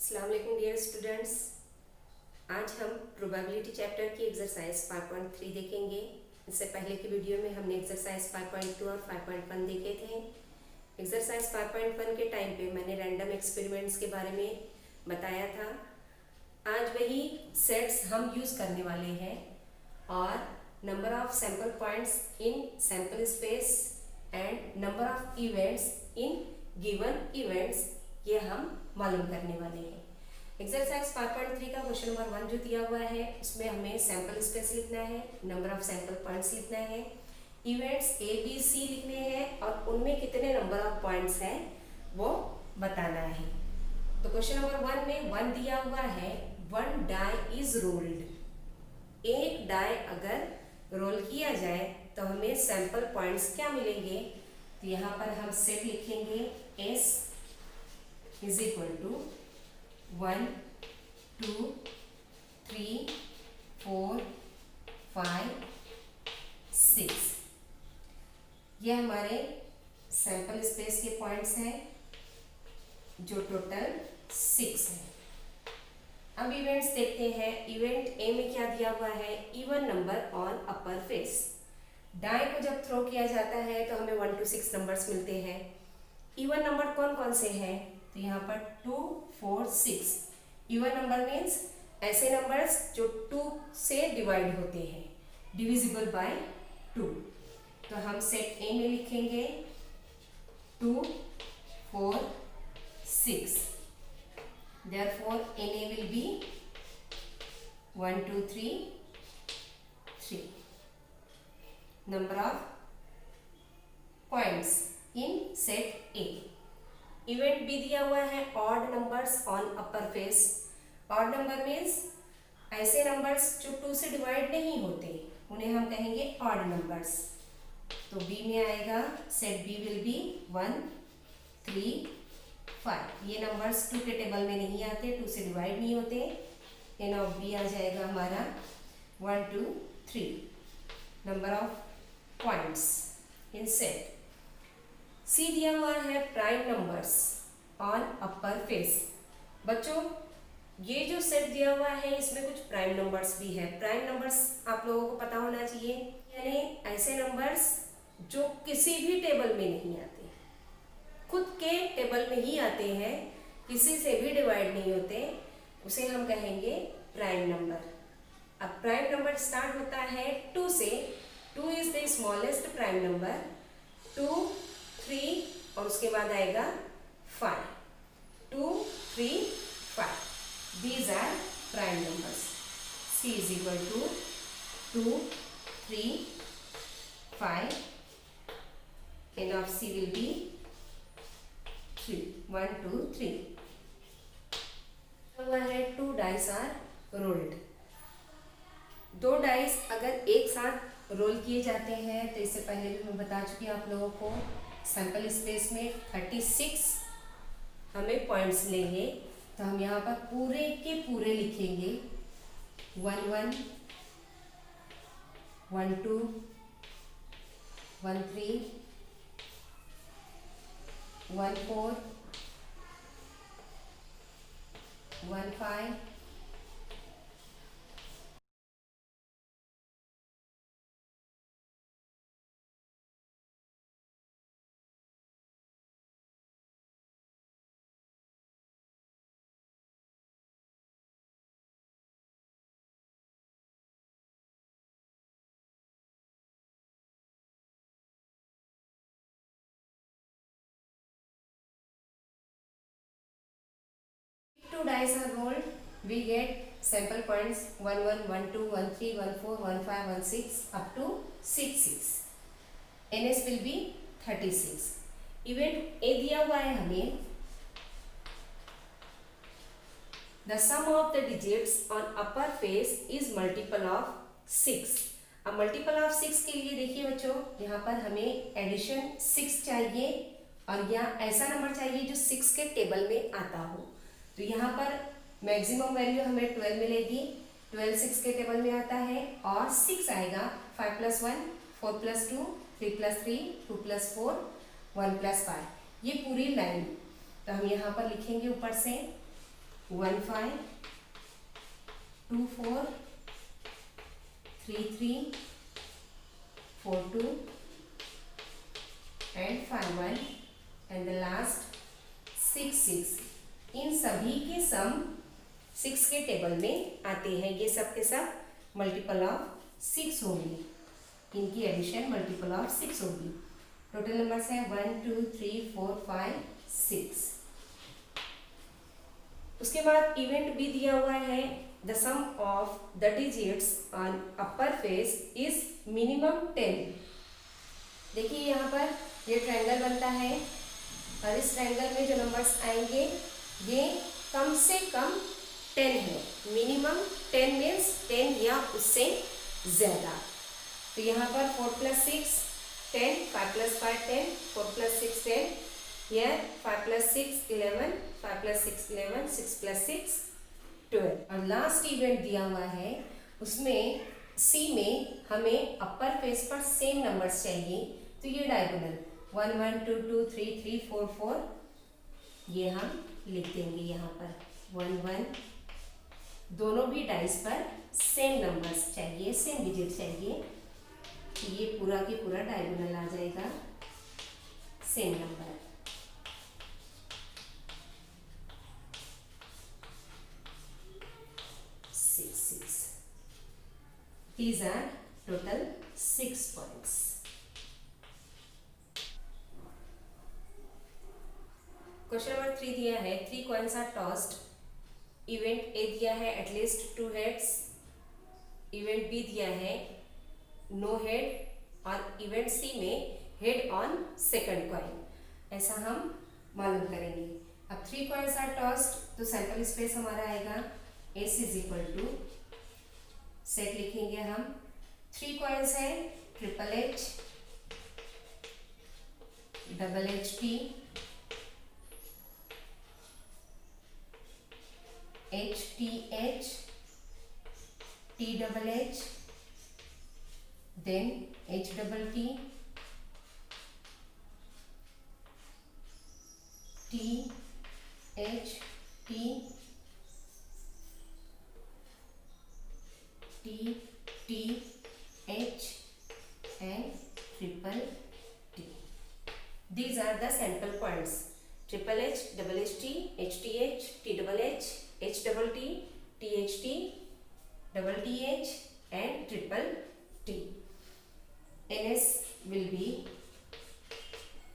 अस्सलाम वालेकुम dear students. आज हम प्रोबेबिलिटी चैप्टर की एक्सरसाइज 5.3 देखेंगे। इससे पहले की वीडियो में हमने एक्सरसाइज 5.2 और 5.1 देखे थे। एक्सरसाइज 5.1 के टाइम पे मैंने रैंडम एक्सपेरिमेंट्स के बारे में बताया था। आज वही सेट्स हम यूज़ करने वाले हैं और number of sample points in sample space and number of events in given events ये हम मालूम करने वाले हैं। एक्सरसाइज 5.3 का क्वेश्चन नंबर 1 जो दिया हुआ है उसमें हमें सैंपल स्पेस लिखना है, नंबर ऑफ सैंपल पॉइंट्स लिखना है, इवेंट्स ए बी सी लिखने हैं और उनमें कितने नंबर ऑफ पॉइंट्स हैं वो बताना है। तो क्वेश्चन नंबर 1 में 1 दिया हुआ है, 1 डाई इज रोल्ड। एक डाई अगर रोल किया जाए तो हमें सैंपल पॉइंट्स क्या मिलेंगे। तो यहाँ पर हम सेट लिखेंगे एस इज इक्वल टू 1 2 3 4 5 6। ये हमारे सैंपल स्पेस के पॉइंट्स हैं जो टोटल 6 है। अब इवेंट्स देखते हैं। इवेंट ए में क्या दिया हुआ है, even number on upper face. Die को जब थ्रो किया जाता है तो हमें 1 to 6 नंबर्स मिलते हैं। इवन नंबर कौन कौन से हैं, तो यहाँ पर 2 4 6। इवन नंबर मीन्स ऐसे नंबर्स जो 2 से डिवाइड होते हैं, डिविजिबल बाय 2। तो हम सेट ए में लिखेंगे 2 4 6। Therefore NA will be 1 2 3 3. Number of points in set A. Event B दिया हुआ है odd numbers on upper face. Odd number means ऐसे numbers जो 2 से डिवाइड नहीं होते उन्हें हम कहेंगे odd numbers. तो B में आएगा set B will be 1 3 5। ये नंबर्स 2 के टेबल में नहीं आते, 2 से डिवाइड नहीं होते। एन ऑफ बी आ जाएगा हमारा 1 2 3 number of points in set. C दिया हुआ है prime numbers on upper face. बच्चों ये जो सेट दिया हुआ है इसमें कुछ प्राइम नंबर्स भी है। प्राइम नंबर्स आप लोगों को पता होना चाहिए, यानी ऐसे नंबर्स जो किसी भी टेबल में नहीं आते, खुद के टेबल में ही आते हैं, किसी से भी डिवाइड नहीं होते, उसे हम कहेंगे प्राइम नंबर। अब प्राइम नंबर स्टार्ट होता है 2 से। 2 is the smallest prime number. 2 3 और उसके बाद आएगा 5। 2 3 5 these are prime numbers. C is equal to 2 3 5। N of C will be 3 1 2 3। हुआ है 2 डाइस आर रोल्ड। 2 डाइस अगर एक साथ रोल किए जाते हैं तो इससे पहले भी मैं बता चुकी हूँ आप लोगों को, सैंपल स्पेस में 36 हमें पॉइंट्स लेंगे। तो हम यहाँ पर पूरे के पूरे लिखेंगे 1 1 1 2 1 3 1 4 1 5 2 dice are rolled, we get sample points 1 1 1 2 1 3 1 4 1 5 1 6 up to 6 6. NS will be 36. Event A दिया हुआ है हमें, the sum of the digits on upper face is multiple of 6. अब मल्टीपल ऑफ 6 के लिए देखिए बच्चों, यहाँ पर हमें एडिशन 6 चाहिए और यहाँ ऐसा नंबर चाहिए जो 6 के टेबल में आता हो। तो यहाँ पर मैक्सिमम वैल्यू हमें 12 मिलेगी। 12 6 के टेबल में आता है और 6 आएगा 5 + 1 4 + 2 3 + 3 2 + 4 1 + 5। ये पूरी लाइन तो हम यहाँ पर लिखेंगे ऊपर से 15 24 33 42 and 51 and the last 6 इन सभी के सम 6 के टेबल में आते हैं। ये सब के सब मल्टीपल ऑफ 6 होंगी, इनकी एडिशन मल्टीपल ऑफ 6 होगी। टोटल नंबर्स है 1 2 3 4 5 6। उसके बाद इवेंट भी दिया हुआ है the sum of the digits on upper face is minimum 10। देखिए यहाँ पर ये ट्रायंगल बनता है और इस ट्रायंगल में जो नंबर्स आएंगे ये कम से कम 10 है। मिनिमम 10 मीन्स 10 या उससे ज़्यादा। तो यहाँ पर 4 + 6 10, 5 + 5 10, 4 + 6 10, here 5 + 6 11, 5 + 6 11, 6 + 6 12। और लास्ट इवेंट दिया हुआ है उसमें सी में हमें अपर फेस पर सेम नंबर्स चाहिए, तो ये डायगोनल 1 1 2 2 3 3 4 4 ये हम लिख देंगे यहाँ पर 1 1। दोनों भी डाइस पर सेम नंबर्स चाहिए, सेम डिजिट चाहिए, तो ये पूरा के पूरा डायगोनल आ जाएगा same number. These are total 6 points. Question number 3 दिया है 3 coins are tossed. Event A दिया है एटलीस्ट 2 heads. इवेंट बी दिया है नो हेड और इवेंट सी में हेड ऑन सेकंड कॉइन। ऐसा हम मालूम करेंगे। अब 3 coins are tossed तो सैंपल स्पेस हमारा आएगा S = सेट लिखेंगे हम। 3 कॉइन्स है HHH, HHT, HTH, THH, then HTT, THT, T, T, H and triple T. These are the central points. Triple H, double HT, HTH, THH, HTT, THT, double TH and triple T. NS will be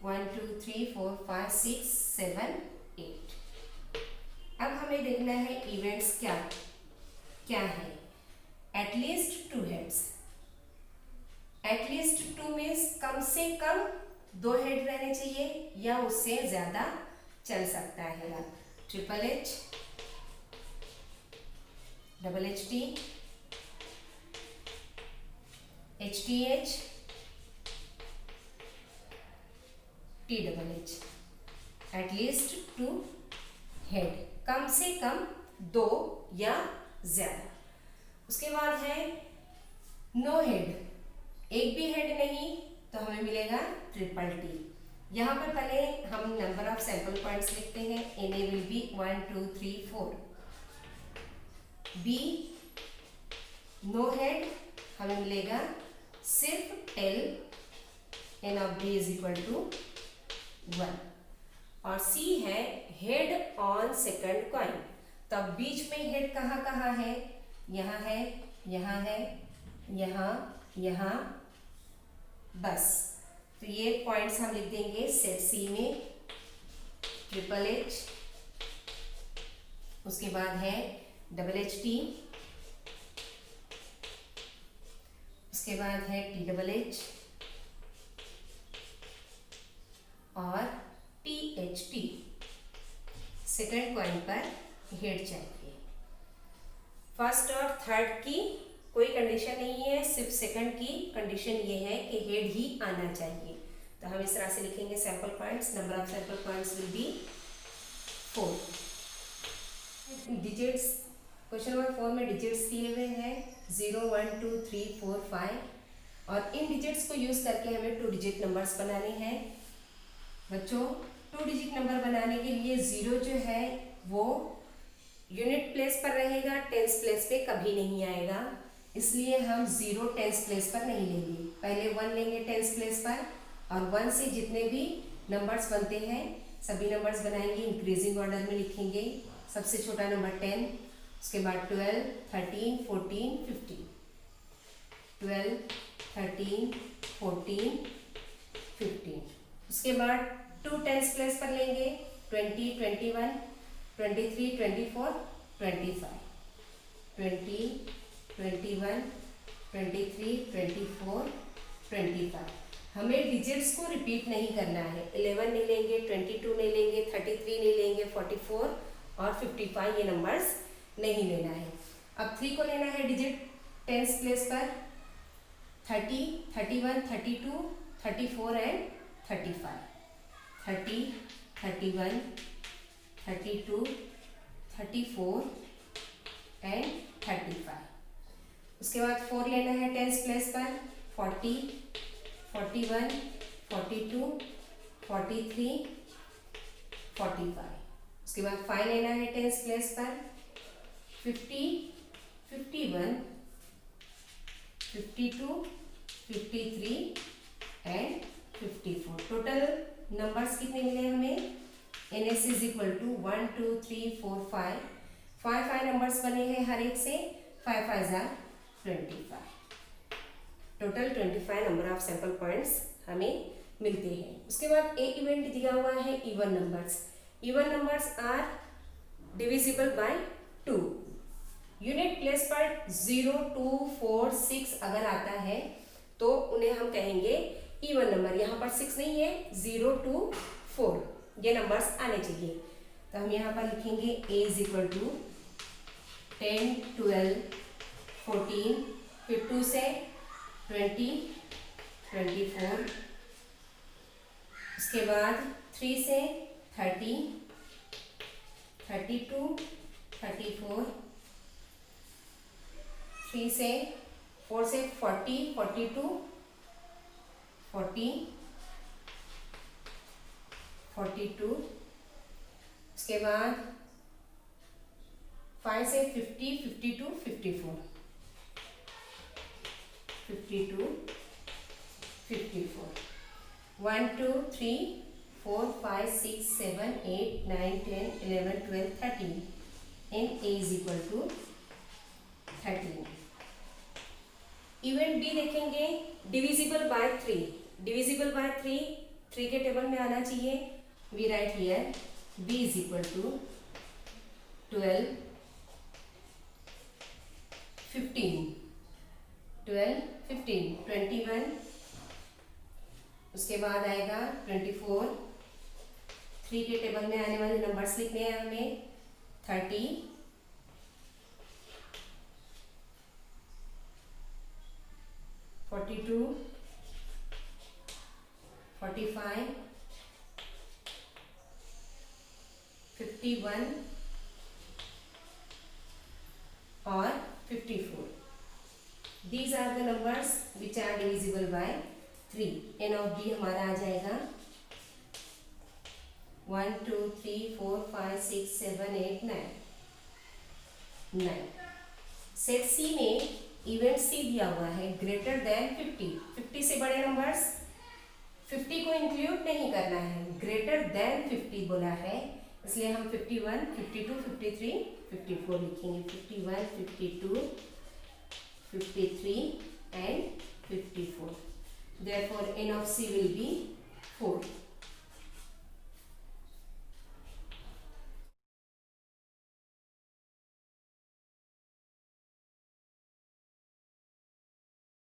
1 2 3 4 5 6 7 8. अब हमें देखना है events क्या क्या है। At least 2 heads. At least 2 means कम से कम 2 head रहने चाहिए या उससे ज्यादा चल सकता है। Triple H, double H T, H T H, T double H. At least 2 head, कम से कम 2 या ज्यादा। उसके बाद है नो हेड, एक भी हेड नहीं तो हमें मिलेगा ट्रिपल टी। यहाँ पर पहले हम नंबर ऑफ सैंपल पॉइंट्स लिखते हैं। N A will be 1 2 3 4। B no head हमें मिलेगा सिर्फ एल, एन ऑफ बी = 1। और सी है हेड ऑन सेकंड कॉइन। तब बीच में हेड कहाँ कहाँ है? यहाँ है, यहाँ है, यहाँ, यहाँ, बस। तो ये पॉइंट्स हम लिख देंगे सेट सी में। ट्रिपल एच, उसके बाद है डबल एच टी, उसके बाद है टी डबल एच और T H T. Second coin पर हेड चाहिए। फर्स्ट और थर्ड की कोई कंडीशन नहीं है, सिर्फ सेकंड की कंडीशन ये है कि हेड ही आना चाहिए। तो हम इस तरह से लिखेंगे sample points. Number of sample points will be 4। Digits question number 4 में डिजिट्स दिए हुए हैं 0 1 2 3 4 5 और इन डिजिट्स को यूज करके हमें 2 डिजिट नंबर्स बनाने हैं। बच्चों 2 डिजिट नंबर बनाने के लिए 0 जो है वो यूनिट प्लेस पर रहेगा, टेंस प्लेस पे कभी नहीं आएगा, इसलिए हम 0 टेंस प्लेस पर नहीं लेंगे। पहले 1 लेंगे टेंस प्लेस पर, और 1 से जितने भी नंबर्स बनते हैं सभी नंबर्स बनाएंगे, इंक्रीजिंग ऑर्डर में लिखेंगे। सबसे छोटा नंबर 10, उसके बाद 12, 13, 14, 15, 12, 13, 14, 15। उसके बाद 2 टेंस प्लेस पर लेंगे, 20, 21, 23, 24, 25, 20, 21, 23, 24, 25। हमें डिजिट्स को रिपीट नहीं करना है। 11 नहीं लेंगे, 22 नहीं लेंगे, 33 नहीं लेंगे, 44 और 55 ये नंबर्स नहीं लेना है। अब 3 को लेना है डिजिट टेंस प्लेस पर, 30, 31, 32, 34 एंड 35, 30, 31, 32, 34 एंड 35। उसके बाद 4 लेना है टेंस प्लेस पर, 40, 41, 42, 43, 45। उसके बाद 5 लेना है टेंस प्लेस पर, 50, 51, 52, 53 एंड 54। टोटल नंबर्स कितने मिले हमें? NS is equal to 1 2 3 4 5। 5 numbers बने हैं हर एक से, 5 5 are 25। Total 25 number of sample points हमें मिलते हैं। उसके बाद एक इवेंट दिया हुआ है even numbers. Even numbers are divisible by 2। Unit place पर 0, 2, 4, 6 अगर आता है तो उन्हें हम कहेंगे इवन नंबर। यहाँ पर 6 नहीं है, 0, 2, 4 ये नंबर्स आने चाहिए। तो हम यहाँ पर लिखेंगे a इज इक्वल टू 10, 12, 14, फिर 2 से 20, 24, उसके बाद 3 से 30, 32, 34, 3 से 4 से 40, 42, 40, 42, उसके बाद 5 से 50, 52, 54, 52, 54, 1 2 3 4 5 6 7 8 9 10 11 12 13 and a is equal to 13। Event B देखेंगे, डिविजिबल बाय 3। डिविजिबल बाय 3 के टेबल में आना चाहिए। We write here b is equal to 12, 15, 12, 15, 21, उसके बाद आएगा 24। 3 के टेबल में आने वाले नंबर्स लिखने हैं हमें, 30, 42, 45, 51 और 54। These are the numbers which are divisible by 3। n of b हमारा आ जाएगा 1 2 3 4 5 6 7 8 9। सेट सी में इवेंट सी दिया हुआ है ग्रेटर देन 50। 50 से बड़े नंबर्स, 50 को इंक्लूड नहीं करना है, ग्रेटर देन 50 बोला है, इसलिए हम 51, 52, 53, 54 लिखेंगे। 51, 52, 53 and 54। Therefore n of c will be 4।